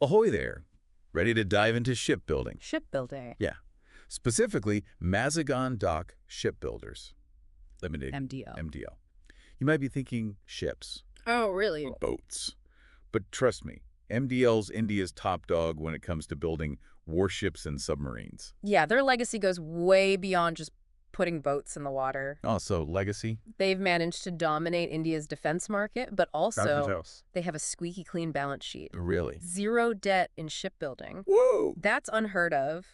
Ahoy there. Ready to dive into shipbuilding? Shipbuilding. Yeah. Specifically, Mazagon Dock Shipbuilders Limited. MDO. MDL. You might be thinking ships, Oh, really? boats. But trust me, MDL's India's top dog when it comes to building warships and submarines. Yeah, their legacy goes way beyond just putting boats in the water. Also, legacy? They've managed to dominate India's defense market, but also they have a squeaky clean balance sheet. Really? Zero debt in shipbuilding. Whoa! That's unheard of.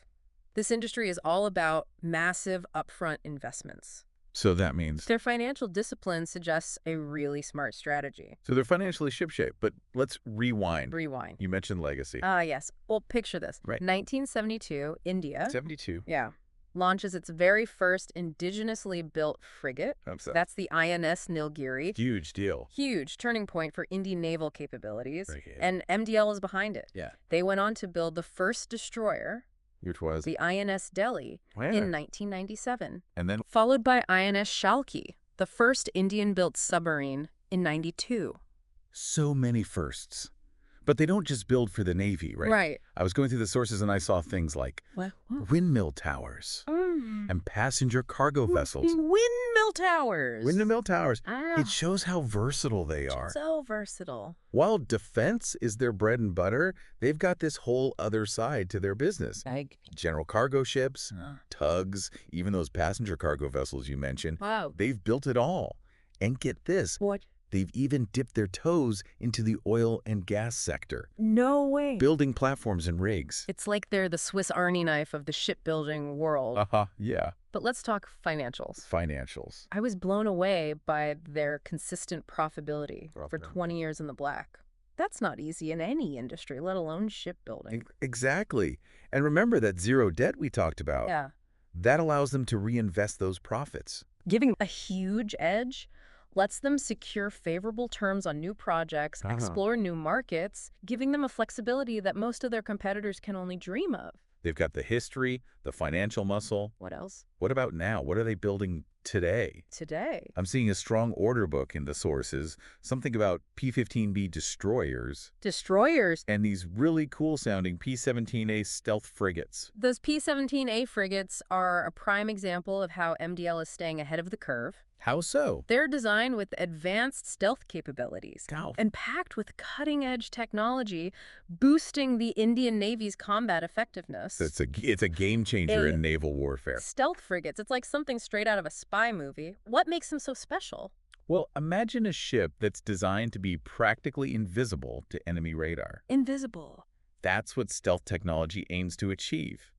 This industry is all about massive upfront investments. So that means... Their financial discipline suggests a really smart strategy. So they're financially shipshape, but let's rewind. Rewind. You mentioned legacy. Yes. Well, picture this. Right. 1972, India. 72. Yeah. Launches its very first indigenously built frigate. That's the INS Nilgiri. Huge deal. Huge turning point for Indian naval capabilities. Frigate. And MDL is behind it. Yeah. They went on to build the first destroyer, Which was? the INS Delhi, Where? in 1997. And then... Followed by INS Shalki, the first Indian-built submarine, in 92. So many firsts. But they don't just build for the Navy, right? Right. I was going through the sources and I saw things like What? windmill towers and passenger cargo vessels. Windmill towers. Windmill towers. Ah. It shows how versatile they are. So versatile. While defense is their bread and butter, they've got this whole other side to their business. Like, General cargo ships, tugs, even those passenger cargo vessels you mentioned. wow. They've built it all. And get this, What? they've even dipped their toes into the oil and gas sector, No way. building platforms and rigs. It's like they're the Swiss Army knife of the shipbuilding world. Yeah. But let's talk financials. Financials. I was blown away by their consistent profitability for Profitability. 20 years in the black. That's not easy in any industry, let alone shipbuilding. Exactly. And remember that zero debt we talked about. Yeah. That allows them to reinvest those profits. Giving a huge edge lets them secure favorable terms on new projects, explore new markets, giving them a flexibility that most of their competitors can only dream of. They've got the history, the financial muscle. What else? What about now? What are they building today? Today. I'm seeing a strong order book in the sources, something about P-15B destroyers, Destroyers. and these really cool-sounding P-17A stealth frigates. Those P-17A frigates are a prime example of how MDL is staying ahead of the curve. How so? They're designed with advanced stealth capabilities Cow. and packed with cutting-edge technology, boosting the Indian Navy's combat effectiveness. It's a game changer in naval warfare. Stealth frigates, it's like something straight out of a spy movie. What makes them so special? Well, imagine a ship that's designed to be practically invisible to enemy radar. Invisible. That's what stealth technology aims to achieve.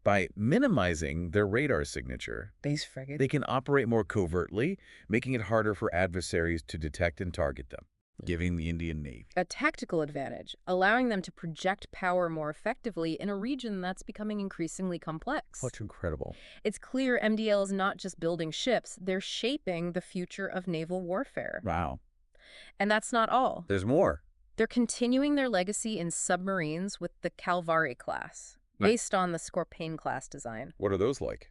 By minimizing their radar signature, These frigates. they can operate more covertly, making it harder for adversaries to detect and target them, giving the Indian Navy A tactical advantage, allowing them to project power more effectively in a region that's becoming increasingly complex. What's incredible. It's clear MDL is not just building ships, they're shaping the future of naval warfare. Wow. And that's not all. There's more. They're continuing their legacy in submarines with the Calvary class, based on the Scorpion class design. What are those like?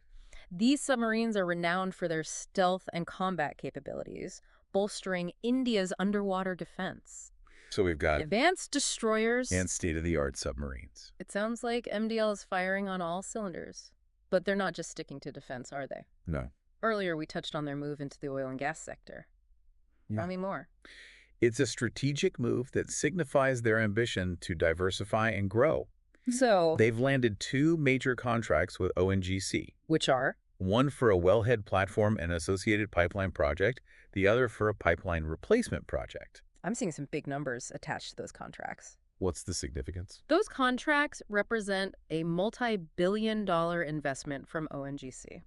These submarines are renowned for their stealth and combat capabilities, bolstering India's underwater defense. So we've got Advanced destroyers. and state-of-the-art submarines. It sounds like MDL is firing on all cylinders. But they're not just sticking to defense, are they? No. Earlier, we touched on their move into the oil and gas sector. Tell me more. It's a strategic move that signifies their ambition to diversify and grow. So, They've landed 2 major contracts with ONGC. which are? One for a wellhead platform and associated pipeline project, the other for a pipeline replacement project. I'm seeing some big numbers attached to those contracts. What's the significance? Those contracts represent a multi-billion-dollar investment from ONGC.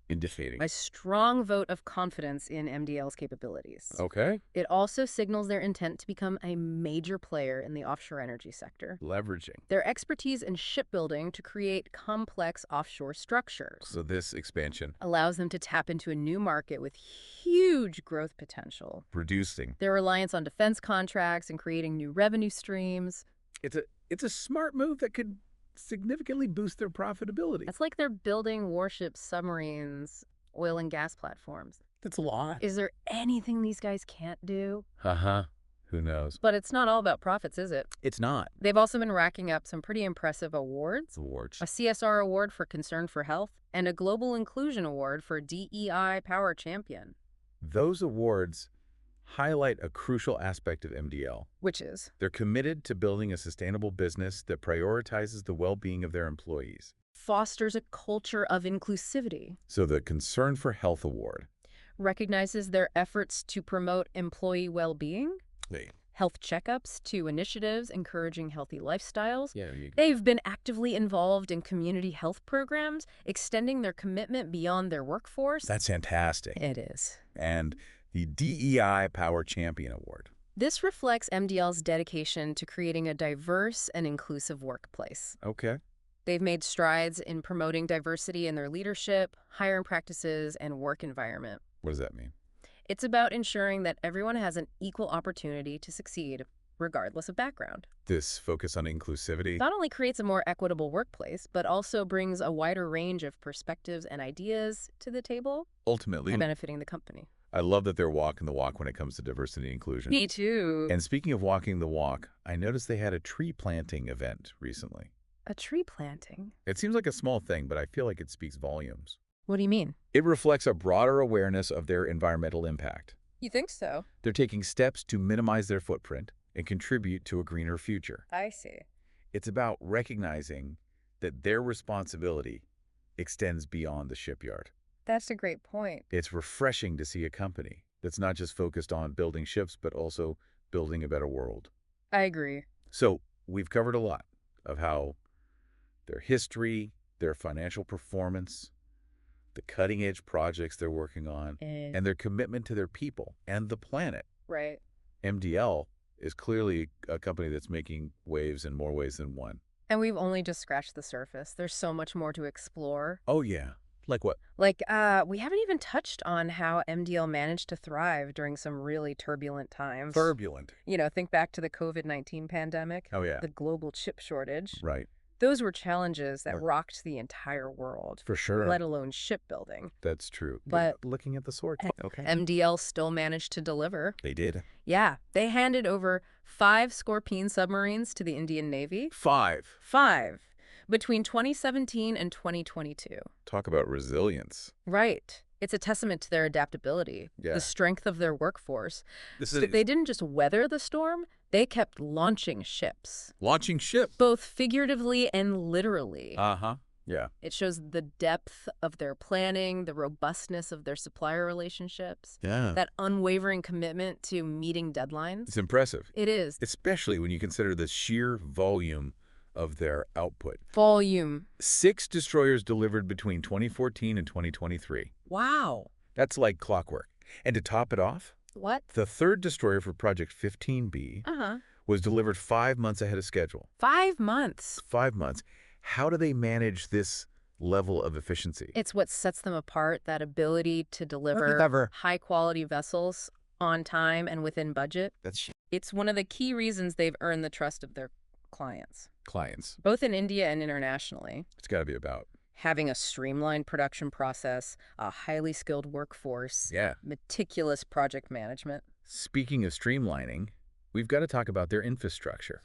Indicating. A strong vote of confidence in MDL's capabilities. Okay. It also signals their intent to become a major player in the offshore energy sector. Leveraging. Their expertise in shipbuilding to create complex offshore structures So this expansion. allows them to tap into a new market with huge growth potential. Reducing. Their reliance on defense contracts and creating new revenue streams. It's a smart move that could significantly boost their profitability. It's like they're building warships, submarines, oil and gas platforms. That's a lot. Is there anything these guys can't do? Uh-huh. Who knows? But it's not all about profits, is it? It's not. They've also been racking up some pretty impressive awards. Awards. A CSR award for Concern for Health and a Global Inclusion Award for DEI Power Champion. Those awards highlight a crucial aspect of MDL. Which is? They're committed to building a sustainable business that prioritizes the well-being of their employees. Fosters a culture of inclusivity. So the Concern for Health Award. Recognizes their efforts to promote employee well-being. Health checkups to initiatives encouraging healthy lifestyles. They've been actively involved in community health programs, extending their commitment beyond their workforce. That's fantastic. It is. And the DEI Power Champion Award. This reflects MDL's dedication to creating a diverse and inclusive workplace. Okay. They've made strides in promoting diversity in their leadership, hiring practices, and work environment. What does that mean? It's about ensuring that everyone has an equal opportunity to succeed, regardless of background. This focus on inclusivity. Not only creates a more equitable workplace, but also brings a wider range of perspectives and ideas to the table, Ultimately, benefiting the company. I love that they're walking the walk when it comes to diversity and inclusion. Me too. And speaking of walking the walk, I noticed they had a tree planting event recently. A tree planting? It seems like a small thing, but I feel like it speaks volumes. What do you mean? It reflects a broader awareness of their environmental impact. You think so? They're taking steps to minimize their footprint and contribute to a greener future. I see. It's about recognizing that their responsibility extends beyond the shipyard. That's a great point. It's refreshing to see a company that's not just focused on building ships, but also building a better world. I agree. So we've covered a lot of how their history, their financial performance, the cutting-edge projects they're working on, and their commitment to their people and the planet. Right. MDL is clearly a company that's making waves in more ways than one. And we've only just scratched the surface. There's so much more to explore. Oh, yeah. Like what? Like, we haven't even touched on how MDL managed to thrive during some really turbulent times. Turbulent. You know, think back to the COVID-19 pandemic. Oh, yeah. The global chip shortage. Right. Those were challenges that rocked the entire world. For sure. Let alone shipbuilding. That's true. But looking at the sword. Okay. MDL still managed to deliver. They did. Yeah. They handed over 5 Scorpene submarines to the Indian Navy. 5. 5. Between 2017 and 2022. Talk about resilience. Right. It's a testament to their adaptability, the strength of their workforce. They didn't just weather the storm, they kept launching ships. Launching ships. Both figuratively and literally. Uh-huh. Yeah. It shows the depth of their planning, the robustness of their supplier relationships. Yeah. That unwavering commitment to meeting deadlines. It's impressive. It is. Especially when you consider the sheer volume of their output. Volume. 6 destroyers delivered between 2014 and 2023. Wow. That's like clockwork. And to top it off, What? the 3rd destroyer for Project 15B was delivered 5 months ahead of schedule. 5 months. 5 months. How do they manage this level of efficiency? It's what sets them apart, that ability to deliver high-quality vessels on time and within budget. It's one of the key reasons they've earned the trust of their clients, both in India and internationally. It's got to be about having a streamlined production process, a highly skilled workforce, meticulous project management. Speaking of streamlining, we've got to talk about their infrastructure.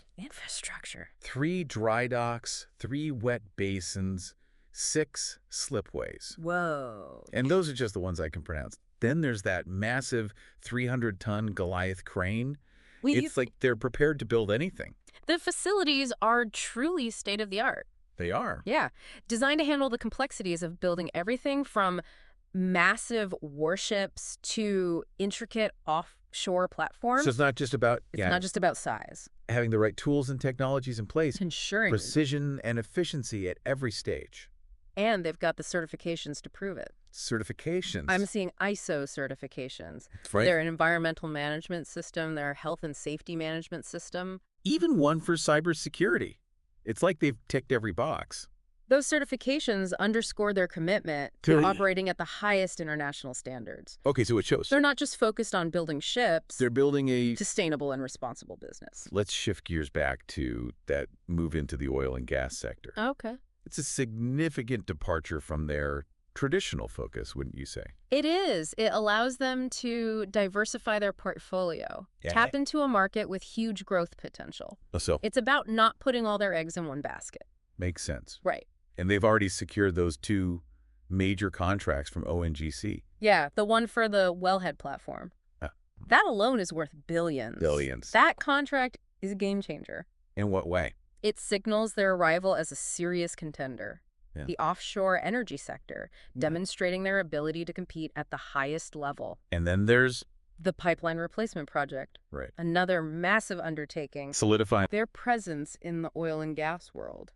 3 dry docks, 3 wet basins, 6 slipways. Whoa. And those are just the ones I can pronounce. Then there's that massive 300-ton Goliath crane. It's like they're prepared to build anything. The facilities are truly state-of-the-art. They are. Yeah. Designed to handle the complexities of building everything from massive warships to intricate offshore platforms. So it's not just about not just about size. Having the right tools and technologies in place. Ensuring precision and efficiency at every stage. And they've got the certifications to prove it. Certifications. I'm seeing ISO certifications. Right. They're an environmental management system. They're a health and safety management system. Even one for cybersecurity. It's like they've ticked every box. Those certifications underscore their commitment to operating at the highest international standards. Okay, so it shows. They're not just focused on building ships. They're building a sustainable and responsible business. Let's shift gears back to that move into the oil and gas sector. Okay. It's a significant departure from their traditional focus, wouldn't you say? It is. It allows them to diversify their portfolio, tap into a market with huge growth potential. So It's about not putting all their eggs in one basket. makes sense. Right. And they've already secured those 2 major contracts from ONGC. Yeah, the one for the wellhead platform. That alone is worth billions. Billions. That contract is a game changer. In what way? It signals their arrival as a serious contender. Yeah. The offshore energy sector, demonstrating their ability to compete at the highest level. And then there's The pipeline replacement project. right. Another massive undertaking. Solidifying Their presence in the oil and gas world.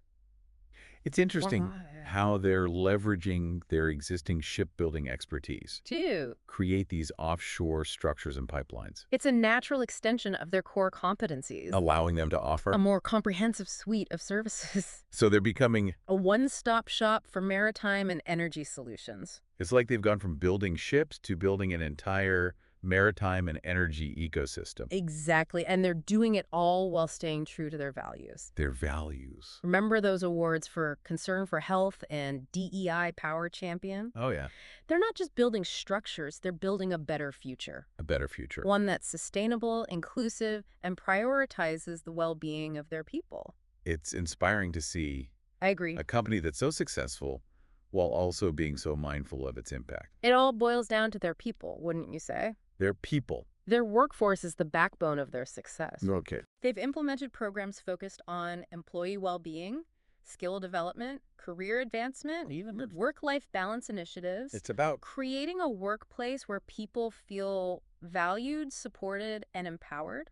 It's interesting how they're leveraging their existing shipbuilding expertise to create these offshore structures and pipelines, It's a natural extension of their core competencies. allowing them to offer. A more comprehensive suite of services. So they're becoming, A one-stop shop for maritime and energy solutions. it's like they've gone from building ships to building an entire maritime and energy ecosystem. Exactly, and they're doing it all while staying true to their values. Their values. Remember those awards for Concern for Health and DEI Power Champion? Oh, yeah. They're not just building structures, they're building a better future. A better future. One that's sustainable, inclusive, and prioritizes the well-being of their people. It's inspiring to see I agree. a company that's so successful while also being so mindful of its impact. It all boils down to their people, wouldn't you say? Their people. Their workforce is the backbone of their success. Okay. They've implemented programs focused on employee well-being, skill development, career advancement, even work-life balance initiatives. It's about Creating a workplace where people feel valued, supported, and empowered.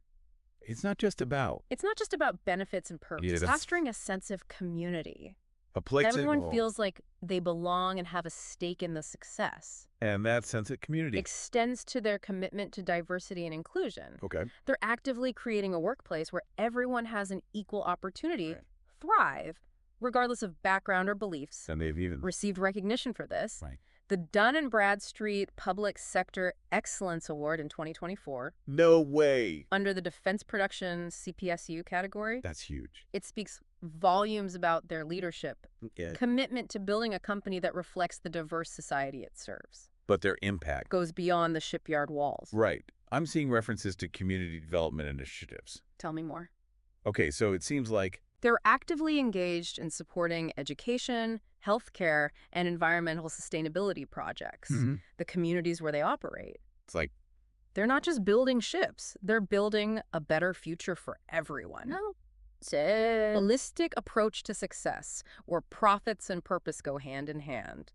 It's not just about It's not just about benefits and perks. Yeah, It's that's- fostering a sense of community. a place. Everyone feels like they belong and have a stake in the success. And that sense of community. Extends to their commitment to diversity and inclusion. Okay. They're actively creating a workplace where everyone has an equal opportunity Right. thrive, regardless of background or beliefs. And they've even Received recognition for this. Right. The Dun & Bradstreet Public Sector Excellence Award in 2024, No way. under the Defense Production CPSU category. That's huge. It speaks volumes about their leadership, Yeah. commitment to building a company that reflects the diverse society it serves. But their impact. Goes beyond the shipyard walls. Right. I'm seeing references to community development initiatives. Tell me more. Okay, so it seems like They're actively engaged in supporting education, healthcare, and environmental sustainability projects, the communities where they operate. it's like They're not just building ships, they're building a better future for everyone. No. Holistic approach to success, where profits and purpose go hand in hand.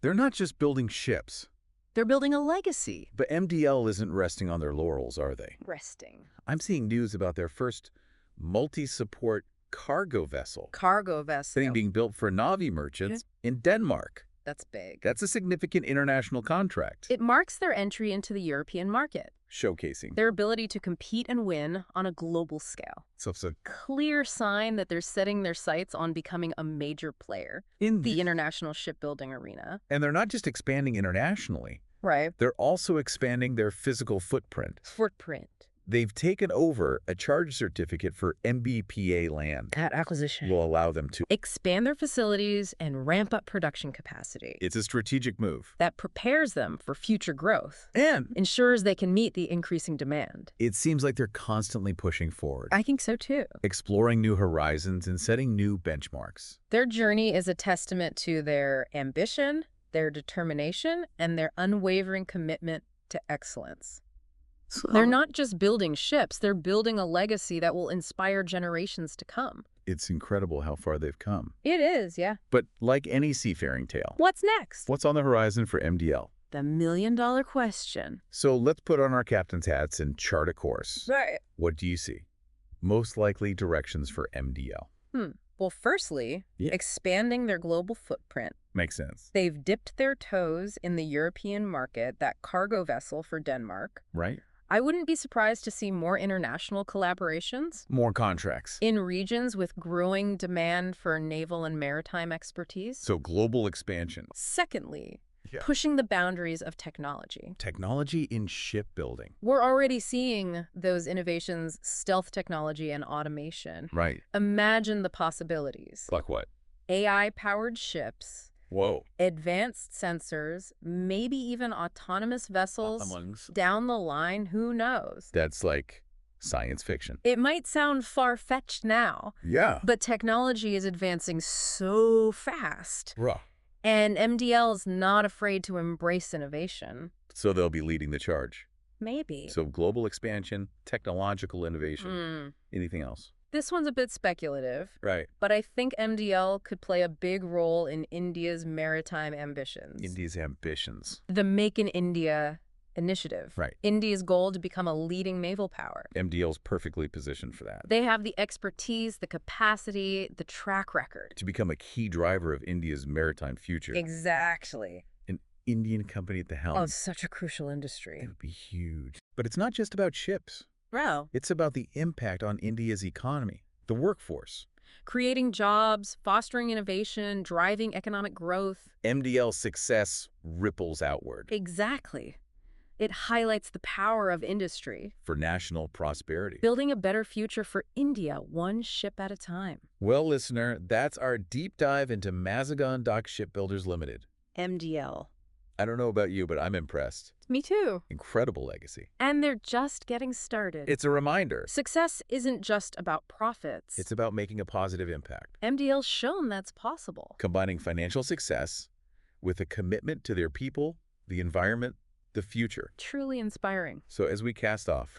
they're not just building ships. They're building a legacy. But MDL isn't resting on their laurels, are they? Resting. I'm seeing news about their first multi-support cargo vessel. Cargo vessel. Being built for Navy merchants in Denmark. That's big. That's a significant international contract. It marks their entry into the European market, Showcasing. their ability to compete and win on a global scale. So it's a Clear sign that they're setting their sights on becoming a major player in the international shipbuilding arena. And they're not just expanding internationally. Right. They're also expanding their physical footprint. They've taken over a charge certificate for MBPA land. That acquisition Will allow them to expand their facilities and ramp up production capacity. It's a strategic move. That prepares them for future growth. And Ensures they can meet the increasing demand. it seems like they're constantly pushing forward, I think so too. exploring new horizons and setting new benchmarks. Their journey is a testament to their ambition, their determination, and their unwavering commitment to excellence. They're not just building ships, they're building a legacy that will inspire generations to come. It's incredible how far they've come. It is, yeah. But like any seafaring tale, What's next? what's on the horizon for MDL? The million-dollar question. So let's put on our captain's hats and chart a course. Right. What do you see? Most likely directions for MDL. Well, firstly, expanding their global footprint. Makes sense. They've dipped their toes in the European market, that cargo vessel for Denmark. Right? I wouldn't be surprised to see more international collaborations More contracts. in regions with growing demand for naval and maritime expertise. So global expansion. Secondly, pushing the boundaries of technology. Technology in shipbuilding. We're already seeing those innovations, stealth technology and automation. Right. Imagine the possibilities. Like what? AI-powered ships Whoa. Advanced sensors, maybe even autonomous vessels down the line, who knows? That's like science fiction. It might sound far-fetched now, Yeah. but technology is advancing so fast. Bruh. And MDL is not afraid to embrace innovation. So they'll be leading the charge. Maybe. So global expansion, technological innovation, anything else? This one's a bit speculative. Right. But I think MDL could play a big role in India's maritime ambitions. India's ambitions. The Make in India initiative. Right. India's goal to become a leading naval power. MDL's perfectly positioned for that. They have the expertise, the capacity, the track record. To become a key driver of India's maritime future. Exactly. An Indian company at the helm. Oh, such a crucial industry. It would be huge. But it's not just about ships. Bro. It's about the impact on India's economy, the workforce. Creating jobs, fostering innovation, driving economic growth. MDL's success ripples outward. Exactly. It highlights the power of industry. For national prosperity. Building a better future for India, one ship at a time. Well, listener, that's our deep dive into Mazagon Dock Shipbuilders Limited. MDL. I don't know about you, but I'm impressed. Me too. Incredible legacy. And they're just getting started. It's a reminder. Success isn't just about profits. It's about making a positive impact. MDL's shown that's possible. Combining financial success with a commitment to their people, the environment, the future. Truly inspiring. So as we cast off,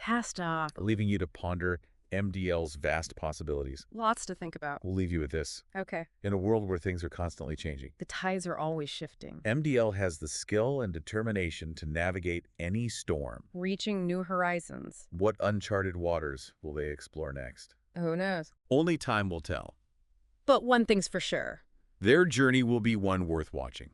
leaving you to ponder MDL's vast possibilities. Lots to think about. We'll leave you with this. Okay. In a world where things are constantly changing, the tides are always shifting. MDL has the skill and determination to navigate any storm. Reaching new horizons. What uncharted waters will they explore next? Who knows? Only time will tell. But one thing's for sure. Their journey will be one worth watching.